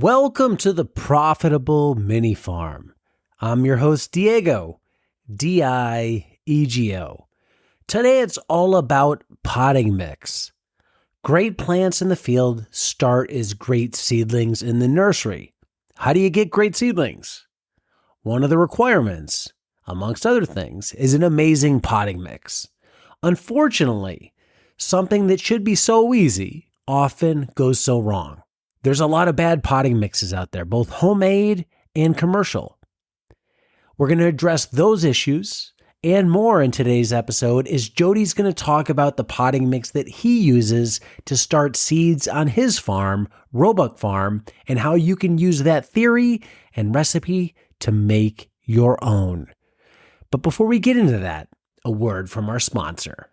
Welcome to the Profitable Mini Farm. I'm your host, Diego, D-I-E-G-O. Today it's all about potting mix. Great plants in the field start as great seedlings in the nursery. How do you get great seedlings? One of the requirements, amongst other things, is an amazing potting mix. Unfortunately, something that should be so easy often goes so wrong. There's a lot of bad potting mixes out there, both homemade and commercial. We're going to address those issues and more in today's episode as Jody's going to talk about the potting mix that he uses to start seeds on his farm, Roebuck Farm, and how you can use that theory and recipe to make your own. But before we get into that, a word from our sponsor.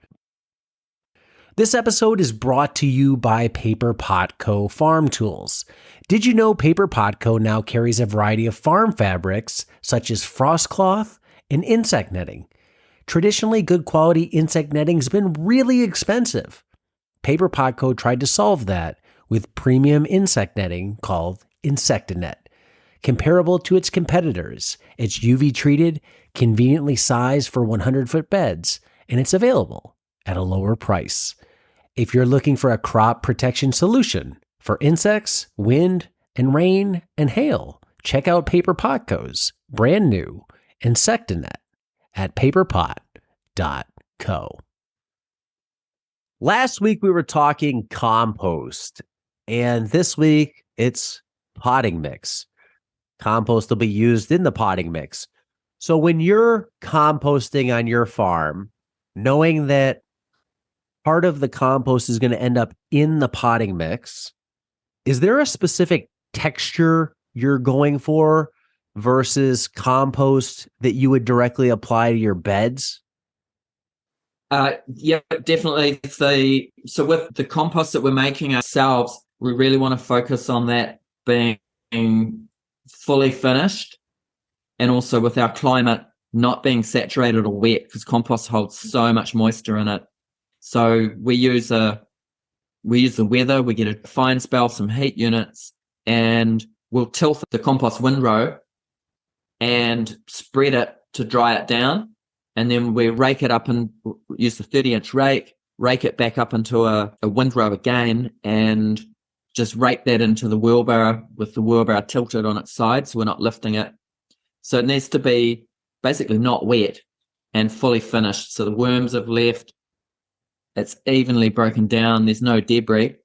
This episode is brought to you by Paper Pot Co. Farm Tools. Did you know Paper Pot Co. now carries a variety of farm fabrics such as frost cloth and insect netting? Traditionally, good quality insect netting has been really expensive. Paper Pot Co. tried to solve that with premium insect netting called Insectinet. Comparable to its competitors, it's UV treated, conveniently sized for 100-foot beds, and it's available at a lower price. If you're looking for a crop protection solution for insects, wind, and rain and hail, check out Paper Pot Co.'s brand new Insectinet at paperpot.co. Last week we were talking compost, and this week it's potting mix. Compost will be used in the potting mix. So when you're composting on your farm, knowing that part of the compost is going to end up in the potting mix, is there a specific texture you're going for versus compost that you would directly apply to your beds? Yeah, definitely. So with the compost that we're making ourselves, we really want to focus on that being fully finished, and also with our climate not being saturated or wet, because compost holds so much moisture in it. So we use the weather, we get a fine spell, some heat units, and we'll tilt the compost windrow and spread it to dry it down. And then we rake it up and use the 30-inch rake it back up into a windrow again, and just rake that into the wheelbarrow with the wheelbarrow tilted on its side so we're not lifting it. So it needs to be basically not wet and fully finished. So the worms have left, it's evenly broken down, there's no debris,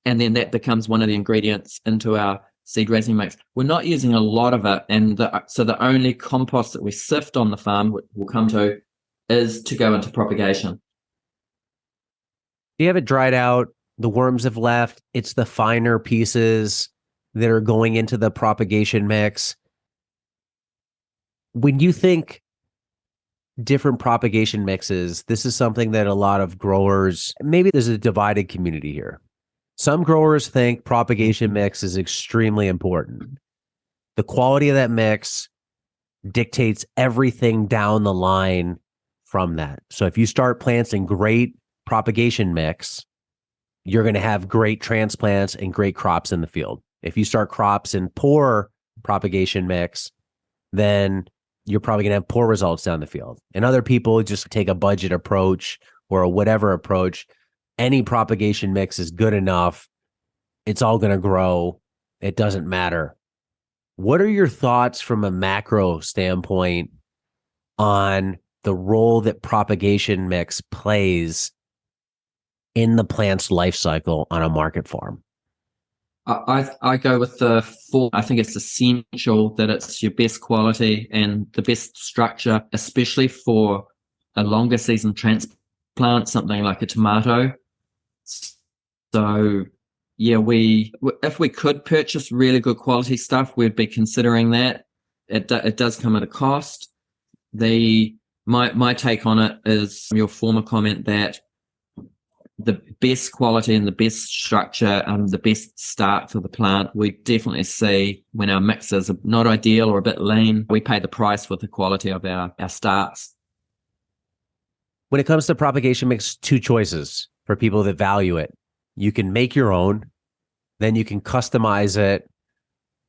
and then that becomes one of the ingredients into our seed raising mix. We're not using a lot of it, and so the only compost that we sift on the farm, which we'll come to, is to go into propagation. You have it dried out, the worms have left, it's the finer pieces that are going into the propagation mix. When you think different propagation mixes, this is something that a lot of growers, maybe there's a divided community here. Some growers think propagation mix is extremely important. The quality of that mix dictates everything down the line from that. So if you start planting great propagation mix, you're going to have great transplants and great crops in the field. If you start crops in poor propagation mix, then you're probably going to have poor results down the field. And other people just take a budget approach or a whatever approach. Any propagation mix is good enough. It's all going to grow. It doesn't matter. What are your thoughts from a macro standpoint on the role that propagation mix plays in the plant's life cycle on a market farm? I go with the full. I think it's essential that it's your best quality and the best structure, especially for a longer season transplant, something like a tomato. So yeah, if we could purchase really good quality stuff, we'd be considering that. It does come at a cost. My take on it is your former comment that the best quality and the best structure and the best start for the plant, we definitely see when our mixes are not ideal or a bit lean, we pay the price with the quality of our starts. When it comes to propagation mix, two choices for people that value it. You can make your own, then you can customize it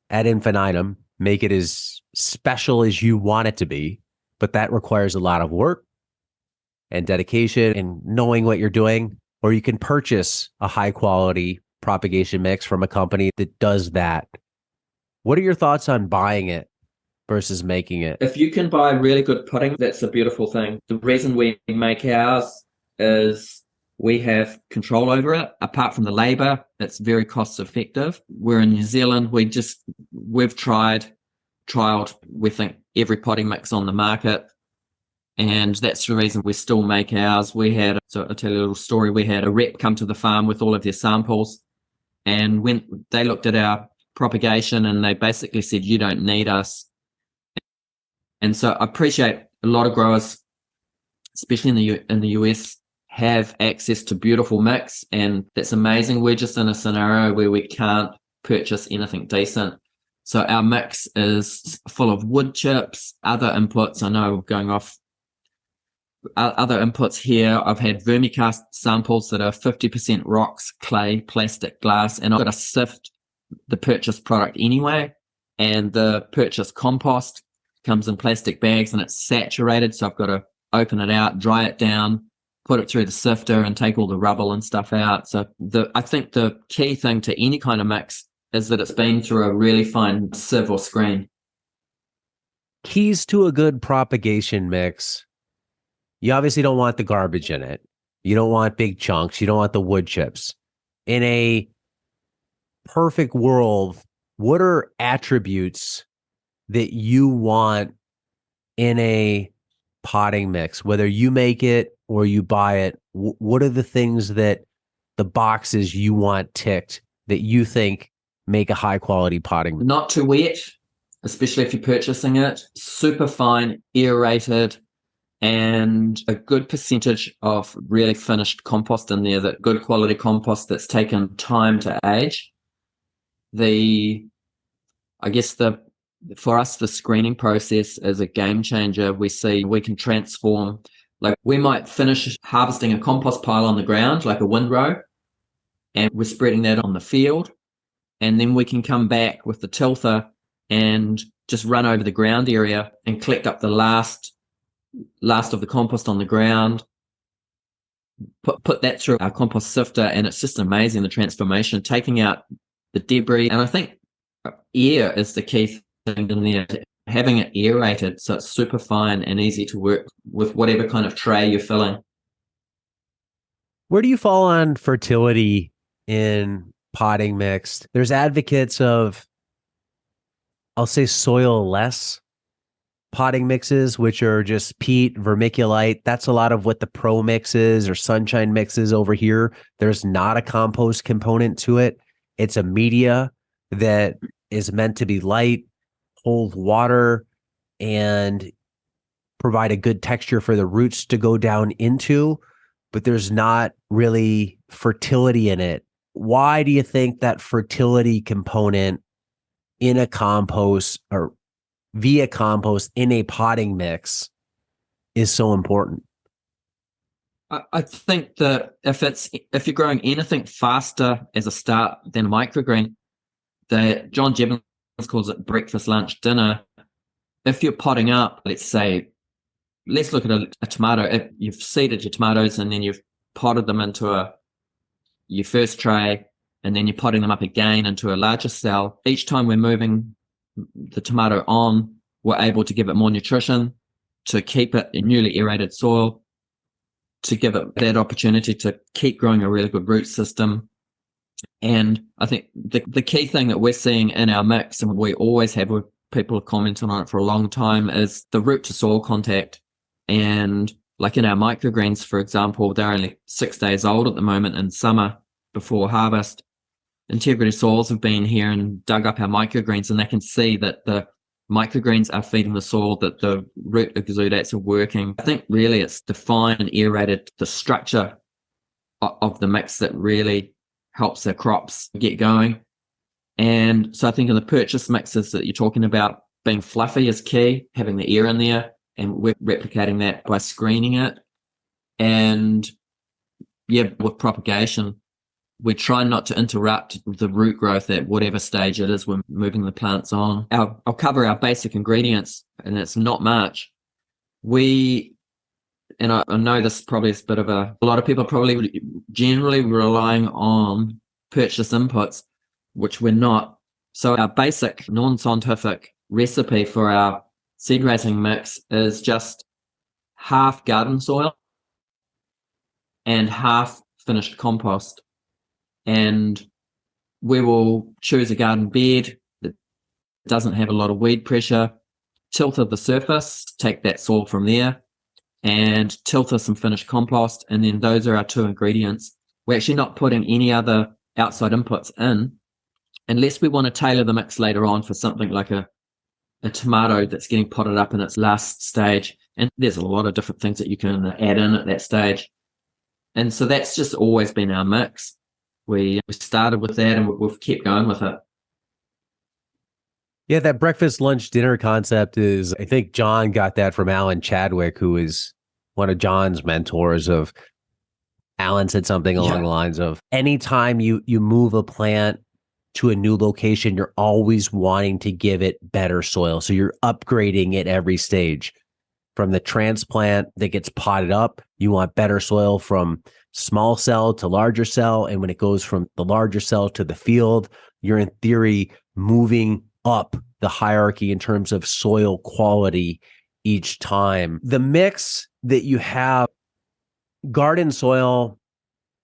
ad infinitum, make it as special as you want it to be, but that requires a lot of work and dedication and knowing what you're doing. Or you can purchase a high quality propagation mix from a company that does that. What are your thoughts on buying it versus making it? If you can buy really good pudding, that's a beautiful thing. The reason we make ours is we have control over it. Apart from the labor, it's very cost effective. We're in New Zealand. We've trialed, we think, every potting mix on the market. And that's the reason we still make ours. So I'll tell you a little story. We had a rep come to the farm with all of their samples. And when they looked at our propagation and they basically said, you don't need us. And so I appreciate a lot of growers, especially in the US, have access to beautiful mix. And that's amazing. We're just in a scenario where we can't purchase anything decent. So our mix is full of wood chips, other inputs. I know going off other inputs here. I've had vermicast samples that are 50% rocks, clay, plastic, glass, and I've got to sift the purchased product anyway. And the purchased compost comes in plastic bags and it's saturated. So I've got to open it out, dry it down, put it through the sifter and take all the rubble and stuff out. So I think the key thing to any kind of mix is that it's been through a really fine sieve or screen. Keys to a good propagation mix. You obviously don't want the garbage in it. You don't want big chunks. You don't want the wood chips. In a perfect world, what are attributes that you want in a potting mix, whether you make it or you buy it? What are the things that the boxes you want ticked that you think make a high quality potting mix? Not too wet, especially if you're purchasing it. Super fine, aerated, and a good percentage of really finished compost in there, that good quality compost that's taken time to age. For us, the screening process is a game changer. We see we can transform, like we might finish harvesting a compost pile on the ground, like a windrow, and we're spreading that on the field. And then we can come back with the tilther and just run over the ground area and collect up the last of the compost on the ground, put that through our compost sifter, and it's just amazing, the transformation, taking out the debris. And I think air is the key thing in there, having it aerated so it's super fine and easy to work with whatever kind of tray you're filling. Where do you fall on fertility in potting mix? There's advocates of, I'll say, soil less potting mixes, which are just peat, vermiculite. That's a lot of what the pro mix is or sunshine mix is over here. There's not a compost component to it. It's a media that is meant to be light, hold water, and provide a good texture for the roots to go down into, but there's not really fertility in it. Why do you think that fertility component in a compost or via compost in a potting mix is so important? I think that if you're growing anything faster as a start than a microgreen, that John Jebbins calls it breakfast, lunch, dinner. If you're potting up, let's look at a tomato. If you've seeded your tomatoes and then you've potted them into your first tray, and then you're potting them up again into a larger cell, each time we're moving the tomato on, we're able to give it more nutrition, to keep it in newly aerated soil, to give it that opportunity to keep growing a really good root system. And I think the key thing that we're seeing in our mix, and we always have, with people have commented on it for a long time, is the root to soil contact. And like in our microgreens, for example, they're only 6 days old at the moment in summer before harvest. Integrity soils have been here and dug up our microgreens, and they can see that the microgreens are feeding the soil, that the root exudates are working. I think really it's the fine and aerated, the structure of the mix that really helps the crops get going. And so I think in the purchase mixes that you're talking about, being fluffy is key, having the air in there, and we're replicating that by screening it. And yeah, with propagation, We try not to interrupt the root growth at whatever stage it is we're moving the plants on. I'll cover our basic ingredients, and it's not much. And I know this probably is a bit of a lot of people probably generally relying on purchase inputs, which we're not. So our basic non-scientific recipe for our seed raising mix is just half garden soil and half finished compost. And we will choose a garden bed that doesn't have a lot of weed pressure, tilter the surface, take that soil from there, and tilter some finished compost. And then those are our two ingredients. We're actually not putting any other outside inputs in, unless we want to tailor the mix later on for something like a tomato that's getting potted up in its last stage. And there's a lot of different things that you can add in at that stage. And so that's just always been our mix. We started with that, and we've kept going with it. Yeah, that breakfast, lunch, dinner concept is, I think John got that from Alan Chadwick, who is one of John's mentors. Of Alan said something along the lines of, anytime you move a plant to a new location, you're always wanting to give it better soil. So you're upgrading it every stage. From the transplant that gets potted up, you want better soil from small cell to larger cell. And when it goes from the larger cell to the field, you're in theory moving up the hierarchy in terms of soil quality each time. The mix that you have, garden soil,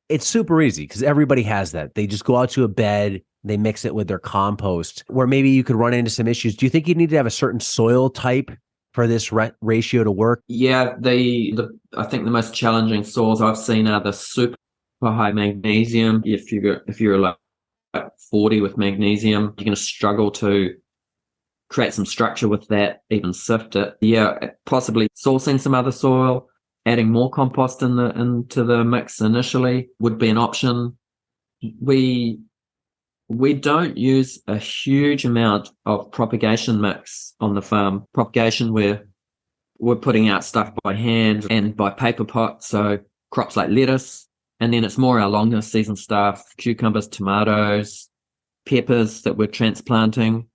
it's super easy because everybody has that. They just go out to a bed, they mix it with their compost, where maybe you could run into some issues. Do you think you need to have a certain soil type for this ratio to work? Yeah, I think the most challenging soils I've seen are the super high magnesium. If you're like 40 with magnesium, you're going to struggle to create some structure with that, even sift it. Yeah, possibly sourcing some other soil, adding more compost into the mix initially would be an option. We don't use a huge amount of propagation mix on the farm. Propagation, we're putting out stuff by hand and by paper pot, so crops like lettuce, and then it's more our longer season stuff, cucumbers, tomatoes, peppers that we're transplanting.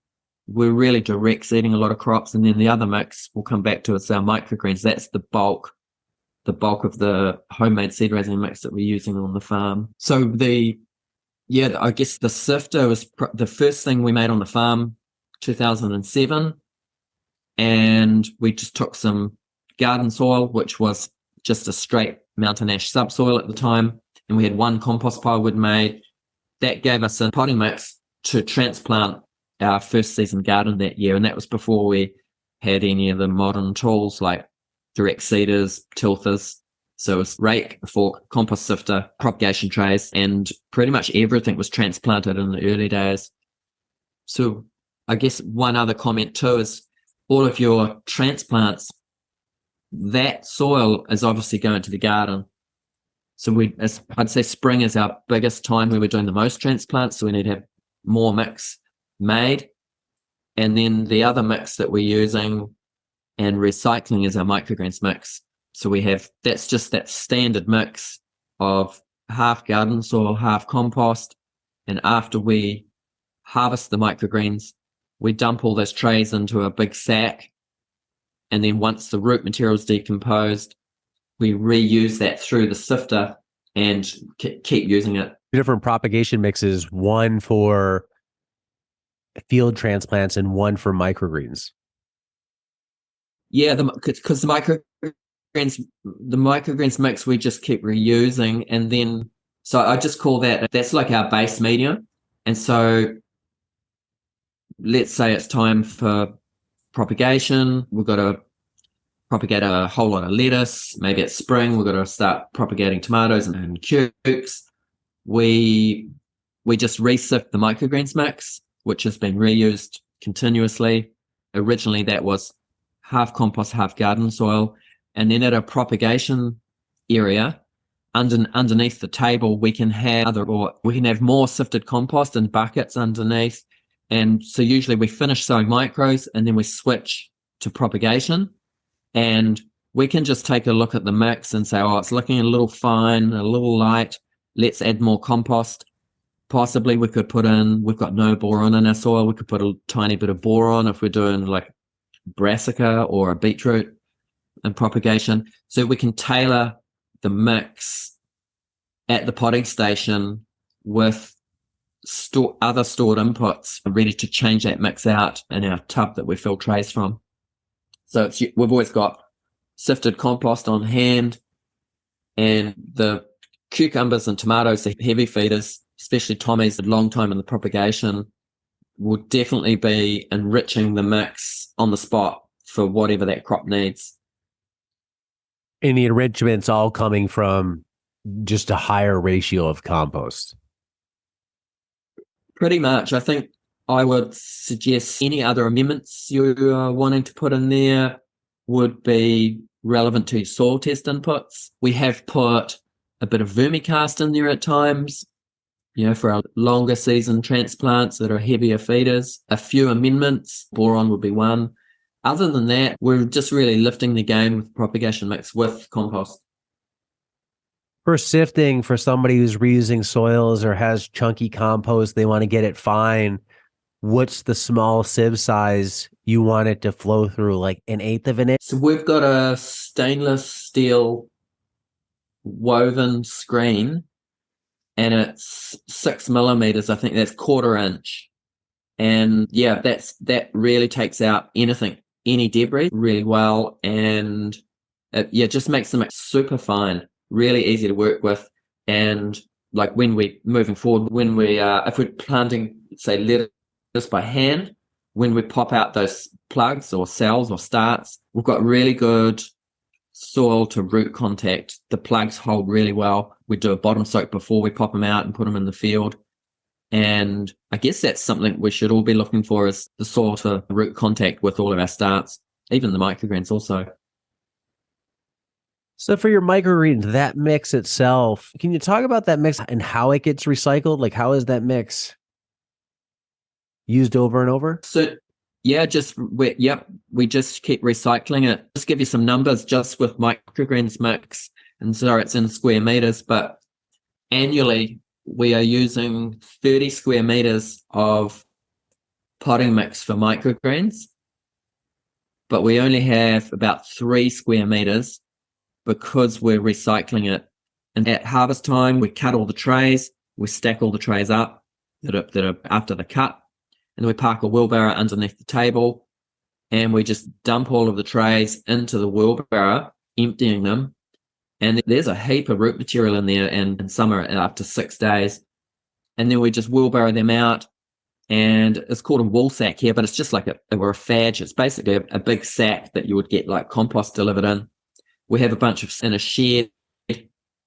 We're really direct seeding a lot of crops, and then the other mix we'll come back to is our microgreens. That's the bulk of the homemade seed raising mix that we're using on the farm. So I guess the sifter was the first thing we made on the farm, 2007. And we just took some garden soil, which was just a straight mountain ash subsoil at the time. And we had one compost pile we'd made. That gave us a potting mix to transplant our first season garden that year. And that was before we had any of the modern tools like direct seeders, tilthers. So it was rake, fork, compost sifter, propagation trays, and pretty much everything was transplanted in the early days. So I guess one other comment too is all of your transplants, that soil is obviously going to the garden. So I'd say spring is our biggest time where we're doing the most transplants. So we need to have more mix made. And then the other mix that we're using and recycling is our microgreens mix. So that's just that standard mix of half garden soil, half compost. And after we harvest the microgreens, we dump all those trays into a big sack. And then once the root material is decomposed, we reuse that through the sifter and keep using it. Different propagation mixes, one for field transplants and one for microgreens. Yeah, because the microgreens mix we just keep reusing, and then so I just call that's like our base medium. And so let's say it's time for propagation. We've got to propagate a whole lot of lettuce. Maybe it's spring, we've got to start propagating tomatoes and cukes. We just resift the microgreens mix, which has been reused continuously. Originally that was half compost, half garden soil. And then at a propagation area, underneath the table, we can have more sifted compost in buckets underneath. And so usually we finish sowing micros and then we switch to propagation. And we can just take a look at the mix and say, oh, it's looking a little fine, a little light. let's add more compost. Possibly we've got no boron in our soil. We could put a tiny bit of boron if we're doing like brassica or a beetroot and propagation. So we can tailor the mix at the potting station with other stored inputs ready to change that mix out in our tub that we fill trays from. So we've always got sifted compost on hand, and the cucumbers and tomatoes are heavy feeders, especially Tommy's, a long time in the propagation, will definitely be enriching the mix on the spot for whatever that crop needs. And the enrichment's all coming from just a higher ratio of compost. Pretty much. I think I would suggest any other amendments you're wanting to put in there would be relevant to soil test inputs. We have put a bit of vermicast in there at times, for our longer season transplants that are heavier feeders. A few amendments, boron would be one. Other than that, we're just really lifting the game with propagation mix with compost. For sifting, for somebody who's reusing soils or has chunky compost, they want to get it fine. What's the small sieve size you want it to flow through, like 1/8 of an inch? So we've got a stainless steel woven screen, and it's 6 millimeters. I think that's 1/4 inch. And yeah, that really takes out any debris really well. And it just makes them super fine, really easy to work with. And like moving forward, if we're planting, say, lettuce by hand, when we pop out those plugs or cells or starts, we've got really good soil to root contact. The plugs hold really well. We do a bottom soak before we pop them out and put them in the field. And I guess that's something we should all be looking for, is the soil to root contact with all of our starts, even the microgreens also. So for your microgreens, that mix itself, can you talk about that mix and how it gets recycled? Like, how is that mix used over and over? So yeah, we just keep recycling it. Just give you some numbers just with microgreens mix, and so it's in square meters, but annually we are using 30 square meters of potting mix for microgreens, but we only have about 3 square meters because we're recycling it. And at harvest time, we cut all the trays, we stack all the trays up that are after the cut, and then we park a wheelbarrow underneath the table, and we just dump all of the trays into the wheelbarrow, emptying them. And there's a heap of root material in there, and some are up to 6 days. And then we just wheelbarrow them out, and it's called a wool sack here, but it's just like a fadge. It's basically a big sack that you would get like compost delivered in. We have a bunch of in a shed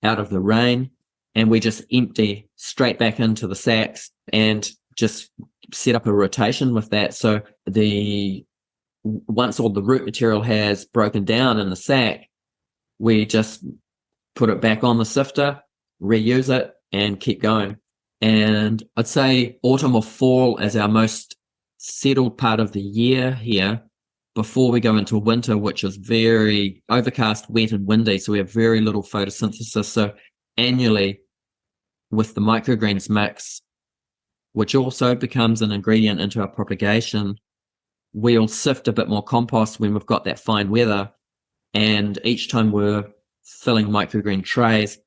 out of the rain, and we just empty straight back into the sacks and just set up a rotation with that. So once all the root material has broken down in the sack, we just put it back on the sifter, reuse it, and keep going. And I'd say autumn or fall is our most settled part of the year here before we go into winter, which is very overcast, wet, and windy. So we have very little photosynthesis. So annually, with the microgreens mix, which also becomes an ingredient into our propagation, we'll sift a bit more compost when we've got that fine weather. And each time we're filling microgreen trays,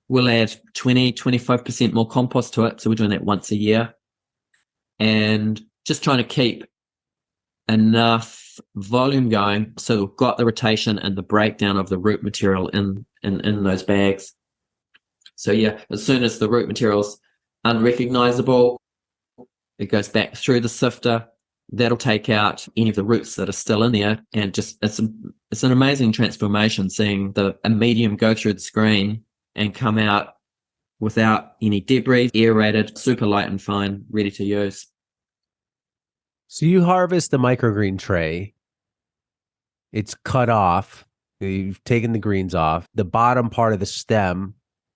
we'll add 20-25% more compost to it. So we're doing that once a year, and just trying to keep enough volume going so we've got the rotation and the breakdown of the root material in those bags. So yeah, as soon as the root material's unrecognizable, it goes back through the sifter. That'll take out any of the roots that are still in there, and just it's an amazing transformation seeing a medium go through the screen and come out without any debris, aerated, super light and fine, ready to use. So you harvest the microgreen tray. It's cut off. You've taken the greens off. The bottom part of the stem,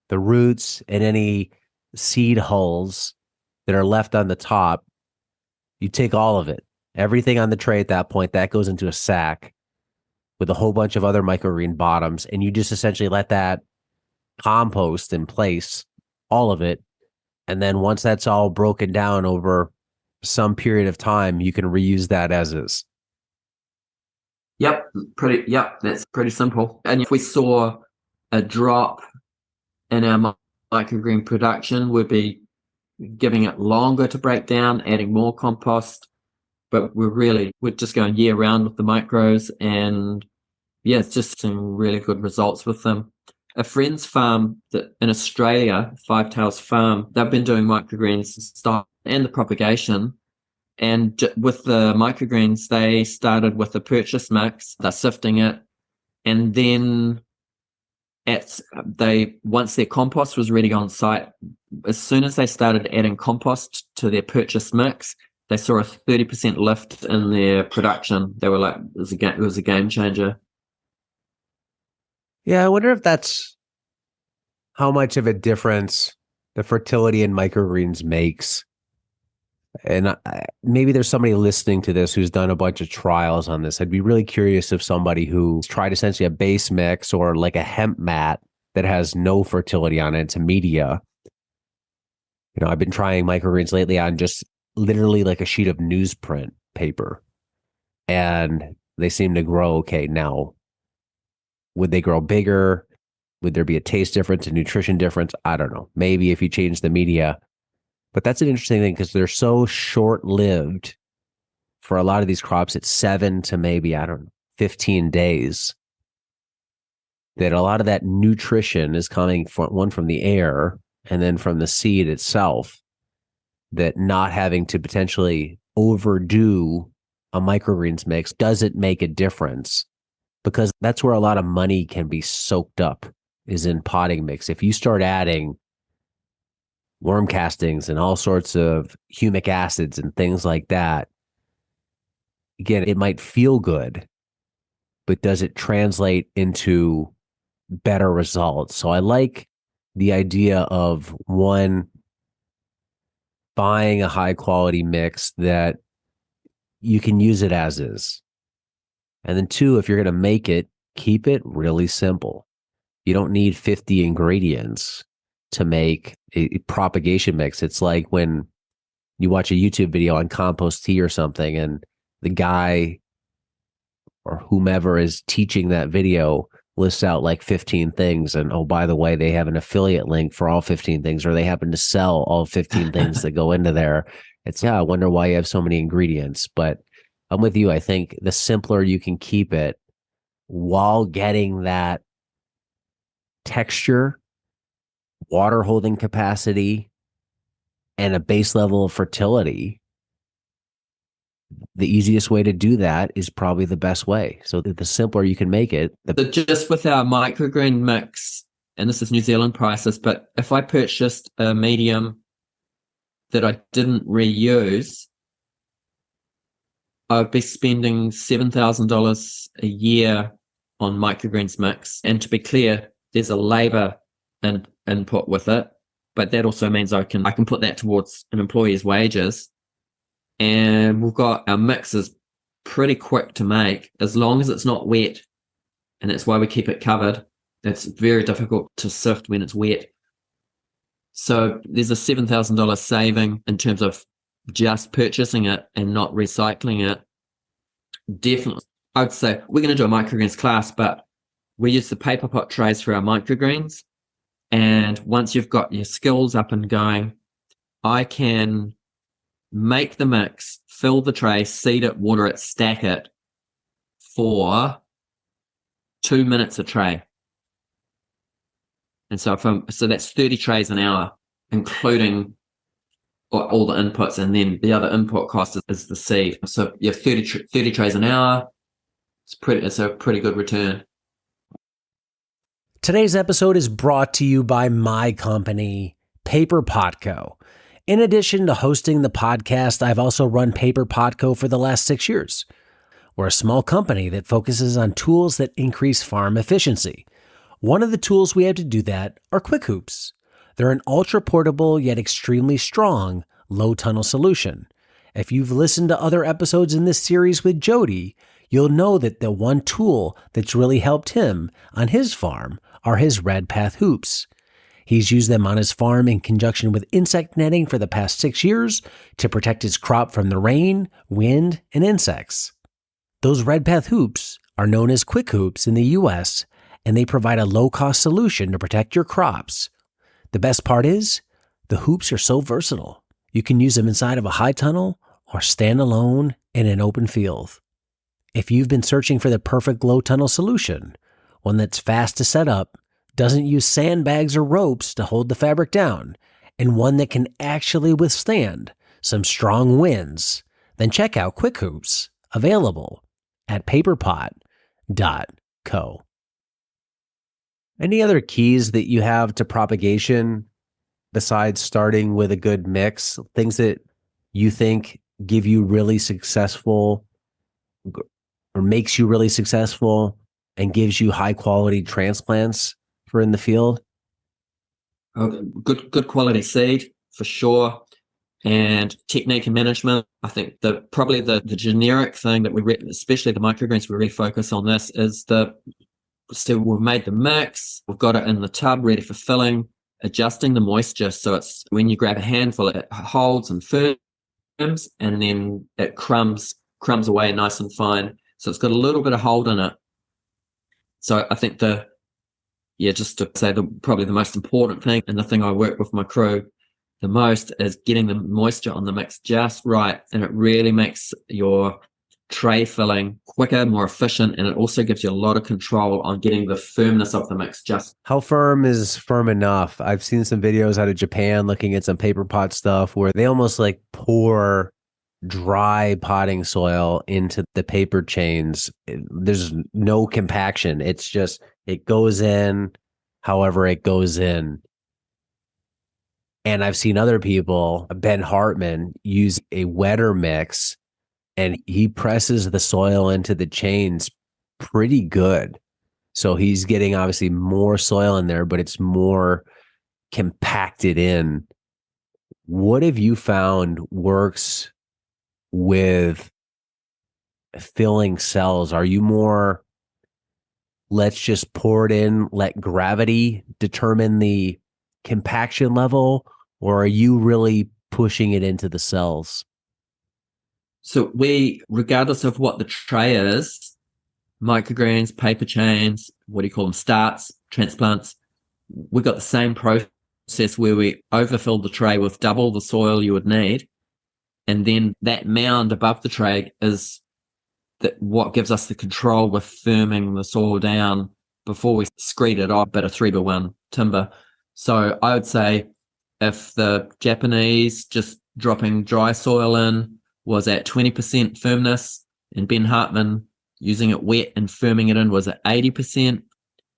the roots, and any seed hulls that are left on the top, you take all of it. Everything on the tray at that point, that goes into a sack with a whole bunch of other microgreen bottoms, and you just essentially let that compost in place all of it. And then once that's all broken down over some period of time, you can reuse that as is. Yep, that's pretty simple. And if we saw a drop in our microgreen production, we'd be giving it longer to break down, adding more compost. But we're just going year round with the micros, and yeah, it's just some really good results with them. A friend's farm in Australia, Five Tails Farm, they've been doing microgreens stuff and the propagation. And with the microgreens, they started with a purchase mix. They're sifting it, and then once their compost was ready on site, as soon as they started adding compost to their purchase mix, they saw a 30% lift in their production. They were like, it was a game changer. Yeah, I wonder if that's how much of a difference the fertility in microgreens makes. And maybe there's somebody listening to this who's done a bunch of trials on this. I'd be really curious if somebody who's tried essentially a base mix or like a hemp mat that has no fertility on it, it's a media. I've been trying microgreens lately on just literally like a sheet of newsprint paper, and they seem to grow okay. Now, would they grow bigger? Would there be a taste difference, a nutrition difference? I don't know. Maybe if you change the media. But that's an interesting thing because they're so short-lived for a lot of these crops. It's 7 to maybe, 15 days that a lot of that nutrition is coming from the air and then from the seed itself, that not having to potentially overdo a microgreens mix doesn't make a difference, because that's where a lot of money can be soaked up, is in potting mix. If you start adding worm castings and all sorts of humic acids and things like that, again, it might feel good, but does it translate into better results? So I like the idea of, one, buying a high quality mix that you can use it as is. And then 2, if you're going to make it, keep it really simple. You don't need 50 ingredients to make a propagation mix. It's like when you watch a YouTube video on compost tea or something, and the guy or whomever is teaching that video lists out like 15 things, and oh, by the way, they have an affiliate link for all 15 things, or they happen to sell all 15 things that go into there. It's, I wonder why you have so many ingredients. But I'm with you. I think the simpler you can keep it while getting that texture, water holding capacity, and a base level of fertility, the easiest way to do that is probably the best way. So the simpler you can make it. Just with our microgreen mix, and this is New Zealand prices, but if I purchased a medium that I didn't reuse, I'd be spending $7,000 a year on microgreens mix. And to be clear, there's a labor and input with it, but that also means I can put that towards an employee's wages. And we've got our mix is pretty quick to make as long as it's not wet, and that's why we keep it covered. It's very difficult to sift when it's wet. So there's a $7,000 saving in terms of just purchasing it and not recycling it. Definitely, I'd say we're going to do a microgreens class, but we use the paper pot trays for our microgreens. And once you've got your skills up and going, I can make the mix, fill the tray, seed it, water it, stack it for 2 minutes a tray. And so so that's 30 trays an hour, including all the inputs, and then the other input cost is the seed. So you have 30 trays an hour. It's a pretty good return. Today's episode is brought to you by my company, Paper Pot Co. In addition to hosting the podcast, I've also run Paper Pot Co. for the last 6 years. We're a small company that focuses on tools that increase farm efficiency. One of the tools we have to do that are Quick Hoops. They're an ultra-portable yet extremely strong low-tunnel solution. If you've listened to other episodes in this series with Jody, you'll know that the one tool that's really helped him on his farm are his Red Path hoops. He's used them on his farm in conjunction with insect netting for the past 6 years to protect his crop from the rain, wind, and insects. Those Red Path hoops are known as quick hoops in the US, and they provide a low-cost solution to protect your crops. The best part is, the hoops are so versatile. You can use them inside of a high tunnel or stand alone in an open field. If you've been searching for the perfect low tunnel solution, one that's fast to set up, doesn't use sandbags or ropes to hold the fabric down, and one that can actually withstand some strong winds, then check out Quick Hoops, available at paperpot.co. Any other keys that you have to propagation besides starting with a good mix? Things that you think give you really successful or makes you really successful and gives you high quality transplants for in the field? Good quality seed for sure, and technique and management. I think probably the generic thing that especially the microgreens, we really focus on this is so we've made the mix, we've got it in the tub ready for filling, adjusting the moisture so it's when you grab a handful it holds and firms, and then it crumbs away nice and fine. So it's got a little bit of hold in it. So I think just to say probably the most important thing, and the thing I work with my crew the most, is getting the moisture on the mix just right. And it really makes your tray filling quicker, more efficient, and it also gives you a lot of control on getting the firmness of the mix just. How firm is firm enough? I've seen some videos out of Japan looking at some paper pot stuff where they almost like pour dry potting soil into the paper chains. There's no compaction. It's just, it goes in however it goes in. And I've seen other people, Ben Hartman, use a wetter mix, and he presses the soil into the chains pretty good. So he's getting obviously more soil in there, but it's more compacted in. What have you found works with filling cells? Are you more, let's just pour it in, let gravity determine the compaction level, or are you really pushing it into the cells? So regardless of what the tray is, microgreens, paper chains, what do you call them, starts, transplants, we got the same process where we overfill the tray with double the soil you would need. And then that mound above the tray is what gives us the control with firming the soil down before we screed it off, a bit of 3x1 timber. So I would say if the Japanese just dropping dry soil in was at 20% firmness, and Ben Hartman using it wet and firming it in was at 80%,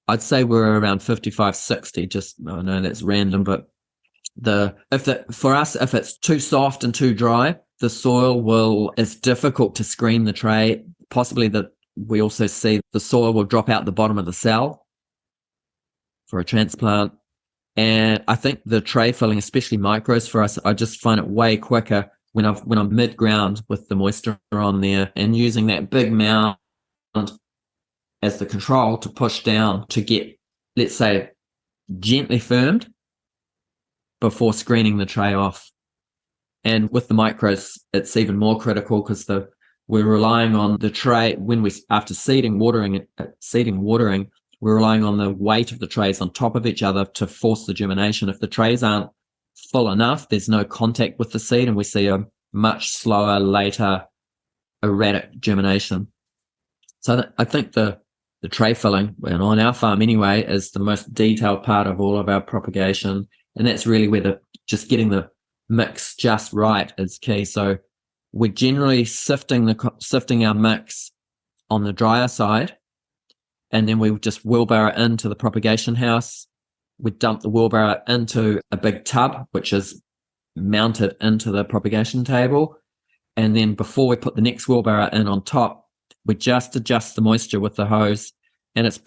I'd say we're around 55, 60. I know that's random, but for us, if it's too soft and too dry, the soil it's difficult to screen the tray. Possibly that we also see the soil will drop out the bottom of the cell for a transplant. And I think the tray filling, especially micros for us, I just find it way quicker when I'm mid-ground with the moisture on there and using that big mound as the control to push down to get, let's say, gently firmed before screening the tray off. And with the micros, it's even more critical because we're relying on the tray after seeding, watering, we're relying on the weight of the trays on top of each other to force the germination. If the trays aren't full enough, there's no contact with the seed, and we see a much slower, later, erratic germination. So I think the tray filling, and on our farm anyway, is the most detailed part of all of our propagation, and that's really where just getting the mix just right is key. So we're generally sifting our mix on the drier side, and then we just wheelbarrow into the propagation house. We dump the wheelbarrow into a big tub, which is mounted into the propagation table. And then before we put the next wheelbarrow in on top, we just adjust the moisture with the hose. And it's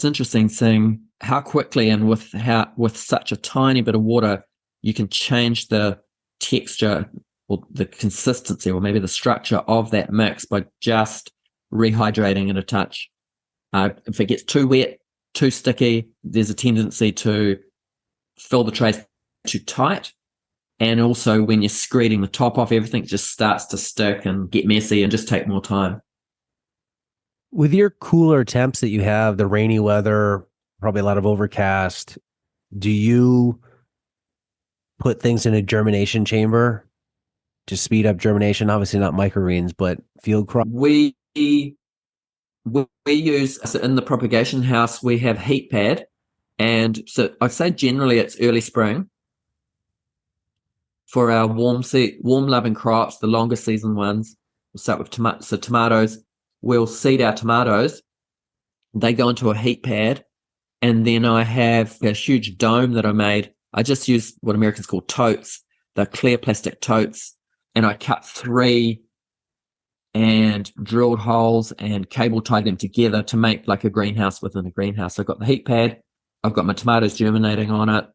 interesting seeing how quickly and with such a tiny bit of water, you can change the texture or the consistency or maybe the structure of that mix by just rehydrating it a touch. If it gets too wet, too sticky, there's a tendency to fill the trays too tight. And also when you're screeding the top off, everything just starts to stick and get messy and just take more time. With your cooler temps that you have, the rainy weather, probably a lot of overcast, do you put things in a germination chamber to speed up germination? Obviously not microgreens, but field crop. We use, in the propagation house, we have heat pad. And so I'd say generally it's early spring. For our warm loving crops, the longer season ones, we'll start with tomatoes. We'll seed our tomatoes. They go into a heat pad. And then I have a huge dome that I made. I just use what Americans call totes. They're clear plastic totes. And I cut 3 and drilled holes and cable tied them together to make like a greenhouse within a greenhouse. So I've got the heat pad. I've got my tomatoes germinating on it.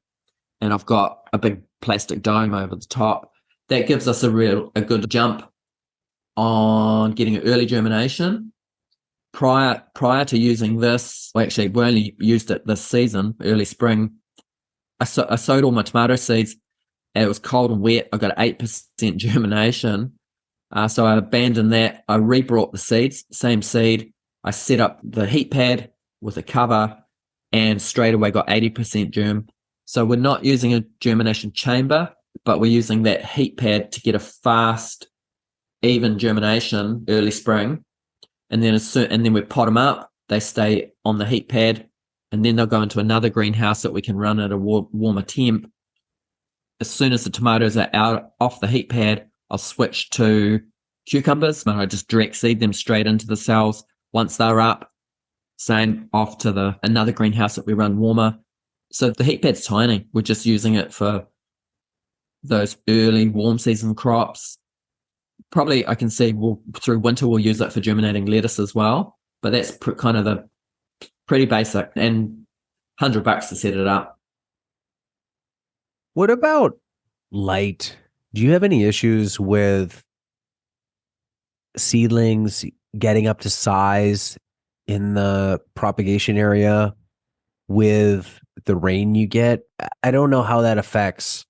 And I've got a big plastic dome over the top. That gives us a good jump on getting an early germination. Prior to using this, well, actually, we only used it this season, early spring. I sowed all my tomato seeds. And it was cold and wet. I got 8% germination. So I abandoned that. I rebrought the seeds, same seed. I set up the heat pad with a cover and straight away got 80% germ. So we're not using a germination chamber, but we're using that heat pad to get a fast, even germination early spring. And then we pot them up. They stay on the heat pad, and then they'll go into another greenhouse that we can run at a warmer temp. As soon as the tomatoes are out off the heat pad, I'll switch to cucumbers, and I just direct seed them straight into the cells. Once they're up, same off to another greenhouse that we run warmer. So the heat pad's tiny. We're just using it for those early warm season crops. Probably I can see through winter we'll use it for germinating lettuce as well. But that's kind of the pretty basic, and $100 to set it up. What about light? Do you have any issues with seedlings getting up to size in the propagation area with the rain you get? I don't know how that affects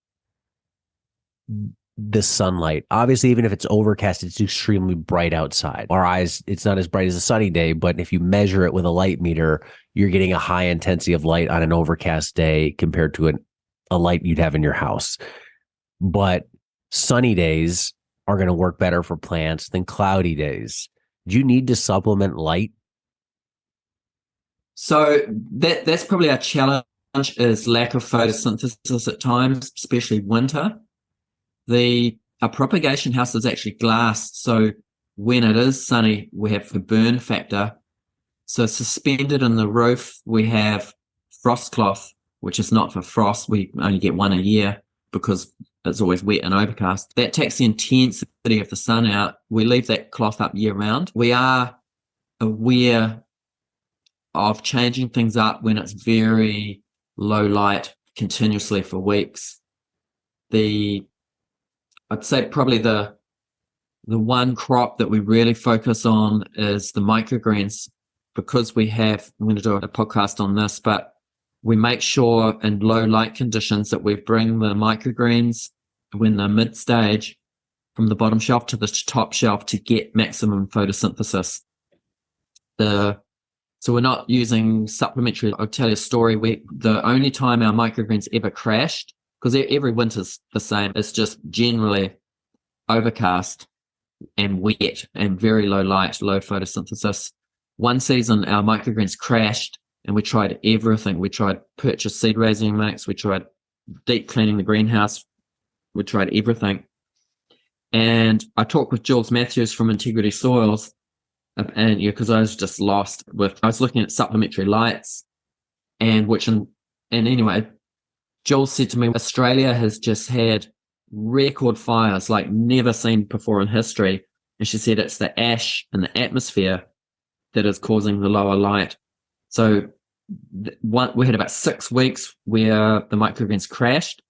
the sunlight. Obviously, even if it's overcast, it's extremely bright outside. Our eyes, it's not as bright as a sunny day, but if you measure it with a light meter, you're getting a high intensity of light on an overcast day compared to a light you'd have in your house. But sunny days are going to work better for plants than cloudy days. Do you need to supplement light? So that's probably our challenge, is lack of photosynthesis at times, especially winter. Our propagation house is actually glass, so when it is sunny, we have the burn factor. So suspended in the roof, we have frost cloth, which is not for frost. We only get one a year because it's always wet and overcast. That takes the intensity of the sun out. We leave that cloth up year round. We are aware of changing things up when it's very low light continuously for weeks. I'd say probably the one crop that we really focus on is the microgreens, because I'm going to do a podcast on this, but we make sure in low light conditions that we bring the microgreens when they're mid stage from the bottom shelf to the top shelf to get maximum photosynthesis. So we're not using supplementary. I'll tell you a story. The only time our microgreens ever crashed, because every winter's the same, it's just generally overcast and wet and very low light, low photosynthesis. One season our microgreens crashed and we tried everything. We tried purchase seed raising mix, we tried deep cleaning the greenhouse, we tried everything. And I talked with Jules Matthews from Integrity Soils, and because I was just lost I was looking at supplementary lights, and anyway, Jules said to me, Australia has just had record fires like never seen before in history. And she said it's the ash in the atmosphere that is causing the lower light. So we had about 6 weeks where the microgreens crashed,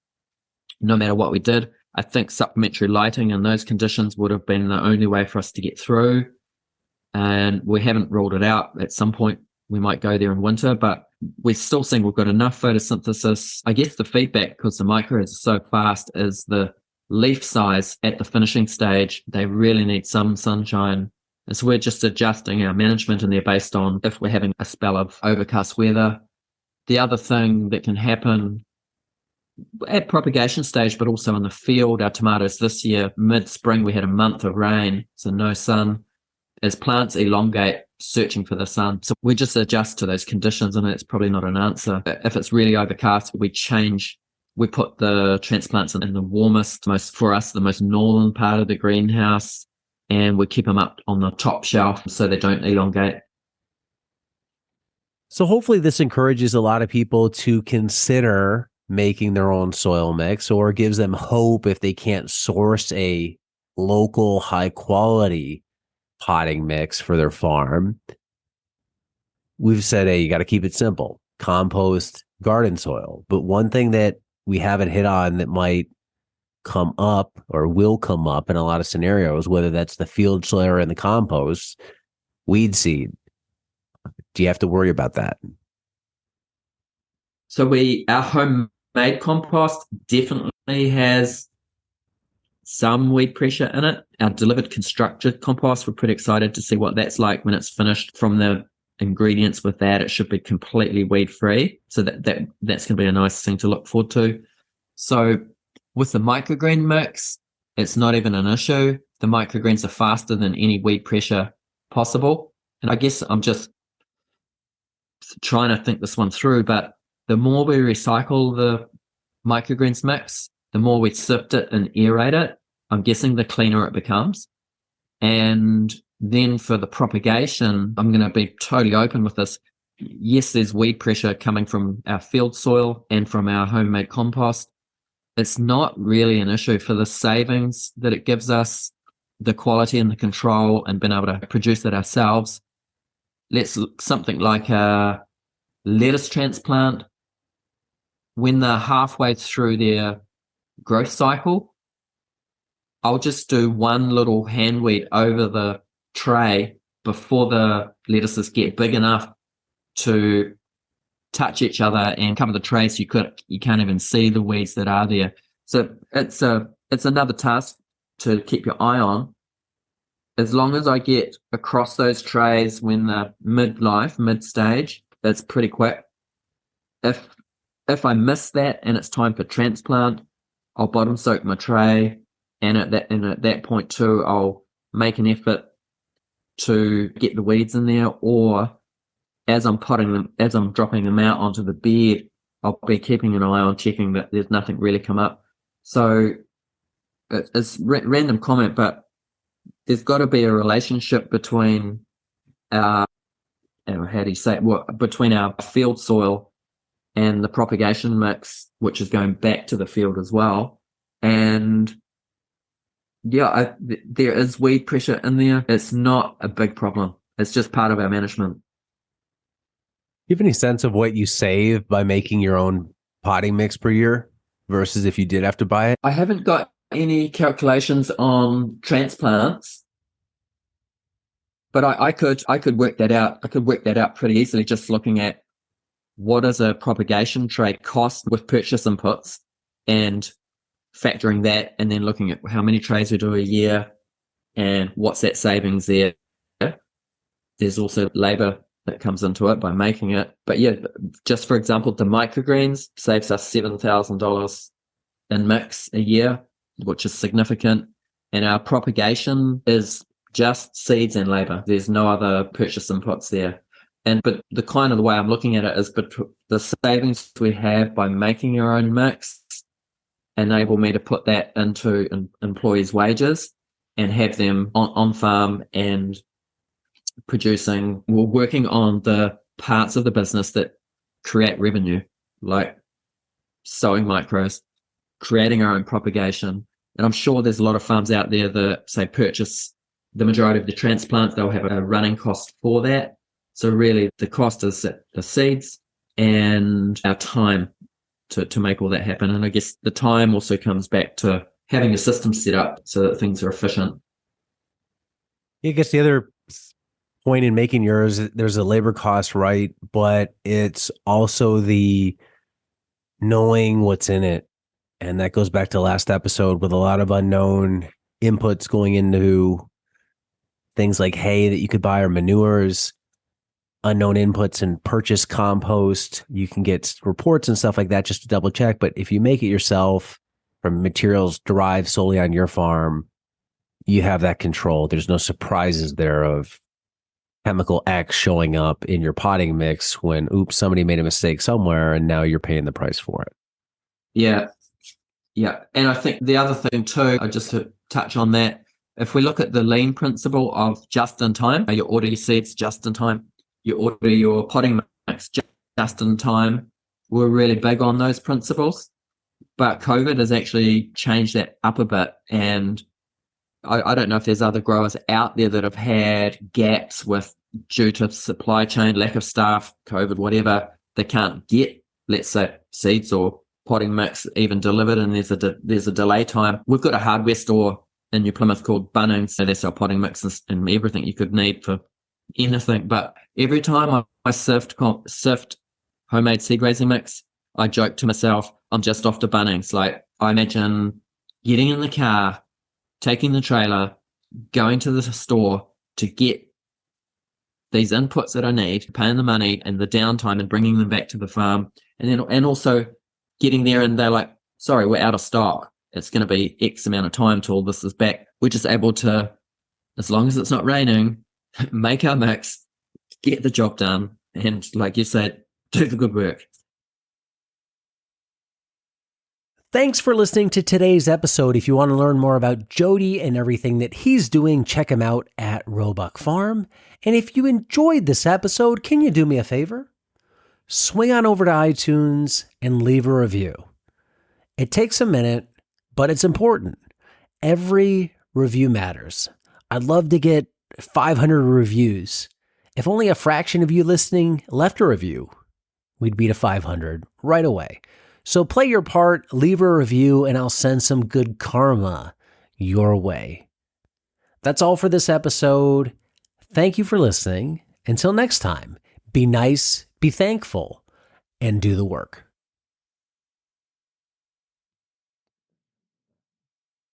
no matter what we did. I think supplementary lighting in those conditions would have been the only way for us to get through. And we haven't ruled it out. At some point, we might go there in winter, but we're still seeing we've got enough photosynthesis. I guess the feedback, because the microgreens are so fast, is the leaf size at the finishing stage. They really need some sunshine. And so we're just adjusting our management in there based on if we're having a spell of overcast weather. The other thing that can happen at propagation stage, but also in the field, our tomatoes this year, mid-spring, we had a month of rain, so no sun. As plants elongate, searching for the sun. So we just adjust to those conditions, and it's probably not an answer. If it's really overcast, we put the transplants in the warmest, for us, the most northern part of the greenhouse, and we keep them up on the top shelf so they don't elongate. So hopefully this encourages a lot of people to consider making their own soil mix, or gives them hope if they can't source a local high quality potting mix for their farm. We've said, hey, you got to keep it simple: compost, garden soil. But one thing that we haven't hit on that might come up or will come up in a lot of scenarios, whether that's the field soil or in the compost, weed seed. Do you have to worry about that? So our homemade compost definitely has some weed pressure in it. Our delivered constructed compost, we're pretty excited to see what that's like when it's finished. From the ingredients with that, it should be completely weed free. So that's going to be a nice thing to look forward to. So with the microgreen mix, it's not even an issue. The microgreens are faster than any weed pressure possible. And I guess I'm just trying to think this one through, but the more we recycle the microgreens mix, the more we sift it and aerate it, I'm guessing the cleaner it becomes. And then for the propagation, I'm going to be totally open with this. Yes, there's weed pressure coming from our field soil and from our homemade compost. It's not really an issue for the savings that it gives us, the quality and the control, and being able to produce it ourselves. Let's look something like a lettuce transplant. When they're halfway through their growth cycle, I'll just do one little hand weed over the tray before the lettuces get big enough to touch each other and cover the tray, so you can't even see the weeds that are there. So it's another task to keep your eye on. As long as I get across those trays when they're mid-stage, that's pretty quick. If I miss that and it's time for transplant, I'll bottom soak my tray, and at that point too, I'll make an effort to get the weeds in there, or as I'm dropping them out onto the bed, I'll be keeping an eye on checking that there's nothing really come up. So it's random comment, but there's got to be a relationship between between our field soil and the propagation mix, which is going back to the field as well. And yeah, there is weed pressure in there. It's not a big problem. It's just part of our management. Do you have any sense of what you save by making your own potting mix per year versus if you did have to buy it? I haven't got any calculations on transplants, but I could work that out. I could work that out pretty easily, just looking at what does a propagation tray cost with purchase inputs and factoring that, and then looking at how many trays we do a year and what's that savings there. There's also labor that comes into it by making it. But yeah, just for example, the microgreens saves us $7,000 in mix a year, which is significant. And our propagation is just seeds and labor. There's no other purchase inputs there. But the kind of the way I'm looking at it is, but the savings we have by making our own mix enable me to put that into employees' wages and have them on farm and producing. We're working on the parts of the business that create revenue, like sowing micros, creating our own propagation. And I'm sure there's a lot of farms out there that say purchase the majority of the transplants. They'll have a running cost for that. So really the cost is the seeds and our time to make all that happen. And I guess the time also comes back to having a system set up so that things are efficient. I guess the other point in making yours. There's a labor cost, right? But it's also the knowing what's in it. And that goes back to last episode with a lot of unknown inputs going into things like hay that you could buy or manures, unknown inputs and purchase compost. You can get reports and stuff like that just to double check. But if you make it yourself from materials derived solely on your farm, you have that control. There's no surprises there of chemical X showing up in your potting mix when, oops, somebody made a mistake somewhere and now you're paying the price for it. Yeah. Yeah. And I think the other thing too, just to touch on that, if we look at the lean principle of just in time, you order your seeds just in time, you order your potting mix just in time. We're really big on those principles, but COVID has actually changed that up a bit. And I don't know if there's other growers out there that have had gaps due to supply chain, lack of staff, COVID, whatever. They can't get, let's say, seeds or potting mix even delivered, and there's a delay time. We've got a hardware store in New Plymouth called Bunnings, so they sell potting mix and everything you could need for anything. But every time I sift homemade seed raising mix, I joke to myself, I'm just off to Bunnings. Like, I imagine getting in the car, taking the trailer, going to the store to get these inputs that I need, paying the money and the downtime and bringing them back to the farm. And also getting there and they're like, sorry, we're out of stock. It's going to be X amount of time till this is back. We're just able to, as long as it's not raining, make our mix, get the job done. And like you said, do the good work. Thanks for listening to today's episode. If you want to learn more about Jody and everything that he's doing, check him out at Roebuck Farm. And if you enjoyed this episode, can you do me a favor? Swing on over to iTunes and leave a review. It takes a minute, but it's important. Every review matters. I'd love to get 500 reviews. If only a fraction of you listening left a review, we'd be to 500 right away. So play your part, leave a review, and I'll send some good karma your way. That's all for this episode. Thank you for listening. Until next time, be nice, be thankful, and do the work.